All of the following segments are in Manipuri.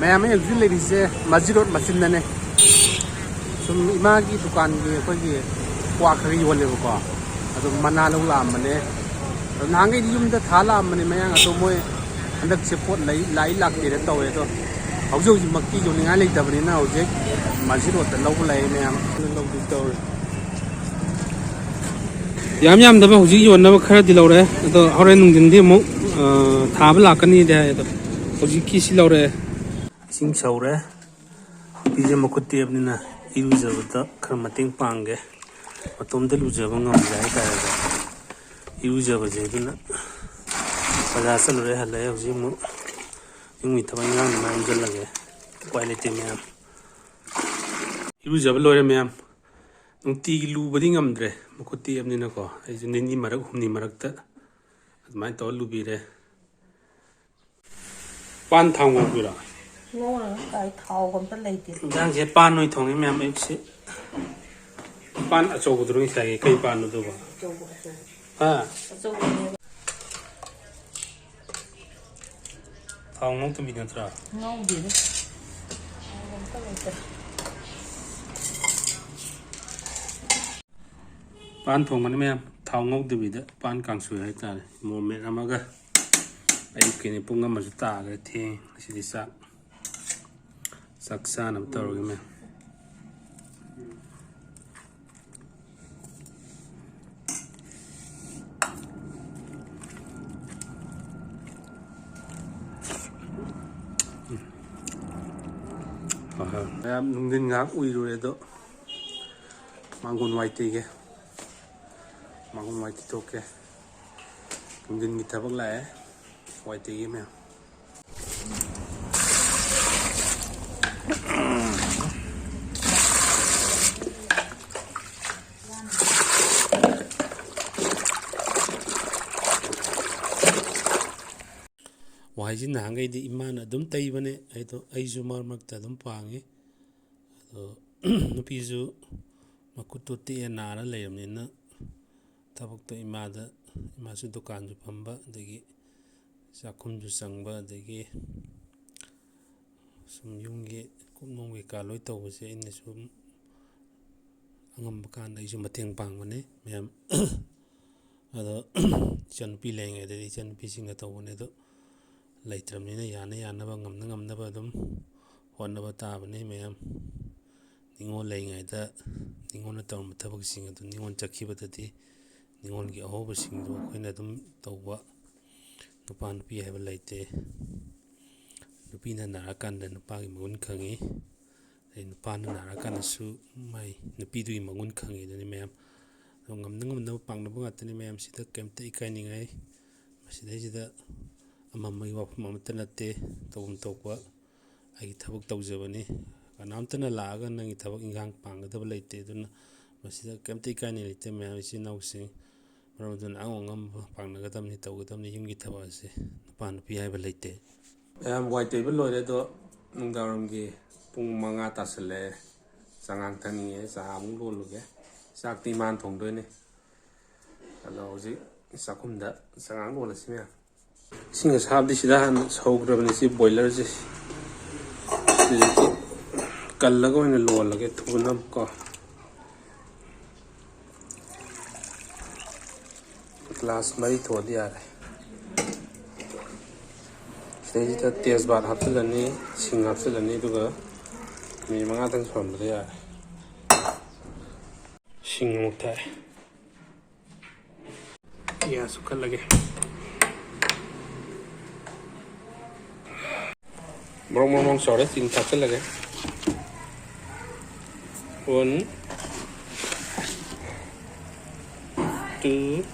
मैम एक्चुअली लेडीसे मस्जिद मचिन सुम इमा की दुकान की अखोगी क्वा खरी योलेबको अदो मना लो लामने नांगे युमदा था लामने मयांग अतो मोय हंदक से पोट लाई लाक्ते रे तवे तो हौजो मक्की जो निगा लेतबनिना हौजे मस्जिद ओत लौ लाई मैम लौ दि तो याम दबा हौजी योनब खरा दि लौरे तो हौरे नुंदिन दि मो थाब लाकनी दे तो हौजी की सि लौरे सिंग सौरे पीजे मकुत्ती अपनिना इरुजबदा खर मतेंग पांगे मतोमदे लुजब ngam jai ta ga irujaba je duna pada salure hale hauji mu yumi thaba ngang ma injal lage quality ma'am irujaba lore ma'am nungti lu badi ngamdre mukhutti apnina ko ai nini marak humni marakta admai to lu bire pan thang ngo bira ngon cái thau còn tất lấy tiền đang chế pan nuôi thong em ấy sẽ pan ở chỗ của tôi xài cây pan nó đâu à thong ngon tụi mình nữa ra ngon gì đấy ngon tất lấy tiền pan thong mà em thong ngon tụi mình đó pan càng sủi hay ta mua mẹ làm cái ai cái này bung ngâm mà chúng ta cái thì sẽ đi sát saksa nam taro game am nungdin ngak ui ro do mangun waiti ge mangun waiti to ke nungdin mi thabak la waiti ge me वाइजिन हांगै दि इमान अदुम तैबने आइतो आइजु मारमक्ता अदुम पांगे अदो नुपीजु मकुतो ते नारा लेरमनिना थबक्तो इमासु दुकान जु फंबा दगी चाखुम जु संगबा दगी सुम युंगे कुमनों के कालोय तौबसे इने सुम angam bakan ai ju mateng pangmane ma'am अदो चनपी लेंगे दि चनपी सिंग तौबने दो लैत्रमनिना याना यानबा ngamnaba adum honnaba tabane ma'am ningon leingayda ningon tawm thabak sing adu ningon chakhibadadi ningon gi ahoba sing do khoina adum tawba nupa nupi haiba leite nupina narakanda nupa gi magun khangi ai nupa na narakanda su mai nupi du gi magun khangi dani ma'am ngamnaba pangnaba ngatani ma'am sida kemta ikai ningai masidai sida amamai wafam amata natte tawum tawpa ai thabak tawjabani kanamtana laaga nangi thabak ingang panggadaba leite duna masida kemta ikai ni leite ma'am isi nausing marodun angongam pangnagadamni tawgadamni yumgi thabak ase nupa nupi haiba leite ma'am wai table lore do nungdaramgi pung manga tasale sangang thani sa amung loluge sakti man thongdoine alo ji sakumda sangang lolasi me singa sabdi sida han saugrabani si boiler ji kallaga oina lolage thunam ko glass mari thodi are stage ta tezbar hapsalani sing hapsalani duga mi manga tang sombre ya sing mukta ya sukal lage mong sore sing thapsal lage 1 2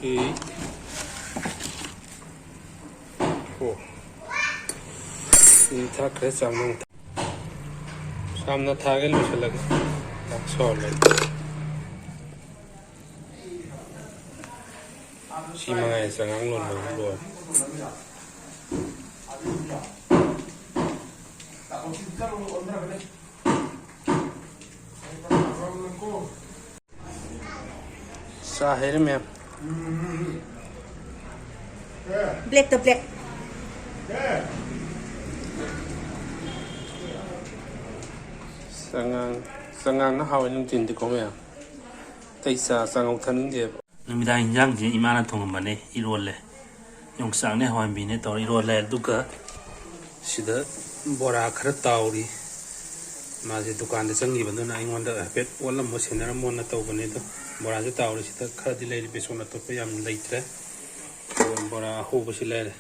3 4 이 타크에 쌈는 쌈나 타게 놓으실라게 딱 서울래 시망에 상황 놓는 सा है मैम black the black ꯆꯉꯥꯡꯅ ꯍꯥꯎꯋꯦ ꯅꯨꯡꯊꯤꯟꯗꯤꯀꯣ ꯃꯌꯥꯝ ꯑꯇꯩ ꯆꯉꯧ ꯊꯛꯅꯤꯡꯗꯦꯕ ꯅꯨꯃꯤꯗꯥꯡ ꯏꯟꯖꯥꯡꯁꯦ ꯏꯃꯥꯅ ꯊꯣꯡꯉꯝꯕꯅꯦ ꯏꯔꯣꯜꯂꯦ ꯌꯣꯡꯆꯥꯛꯅꯦ ꯍꯋꯥꯏꯟꯕꯤꯅꯦ ꯇꯧꯔ ꯏꯔꯣꯜꯂꯦ ꯑꯗꯨꯒ ꯁꯤꯗ ꯕꯣꯔꯥ ꯈꯔ ꯇꯥꯎꯔꯤ ꯃꯥꯁꯦ ꯗꯨꯀꯥꯟꯗ ꯆꯪꯈꯤꯕꯗꯨꯅ ꯑꯩꯉꯣꯟꯗ ꯍꯥꯏꯐꯦꯠ ꯑꯣꯜꯂꯝꯃꯣ ꯁꯦꯟꯅꯔꯝꯃꯣꯅ ꯇꯧꯕꯅꯦ ꯑꯗꯣ ꯕꯣꯔꯥꯁꯦ ꯇꯥꯎꯔꯤ ꯁꯤꯗ ꯈꯔꯗꯤ ꯂꯩꯔꯤ ꯕꯦꯁꯣꯟ ꯑꯇꯣꯞꯄ ꯌꯥꯝ ꯂꯩꯇ꯭ꯔꯦ ꯕꯣꯔꯥ ꯑꯍꯧꯕꯁꯤ ꯂꯩꯔꯦ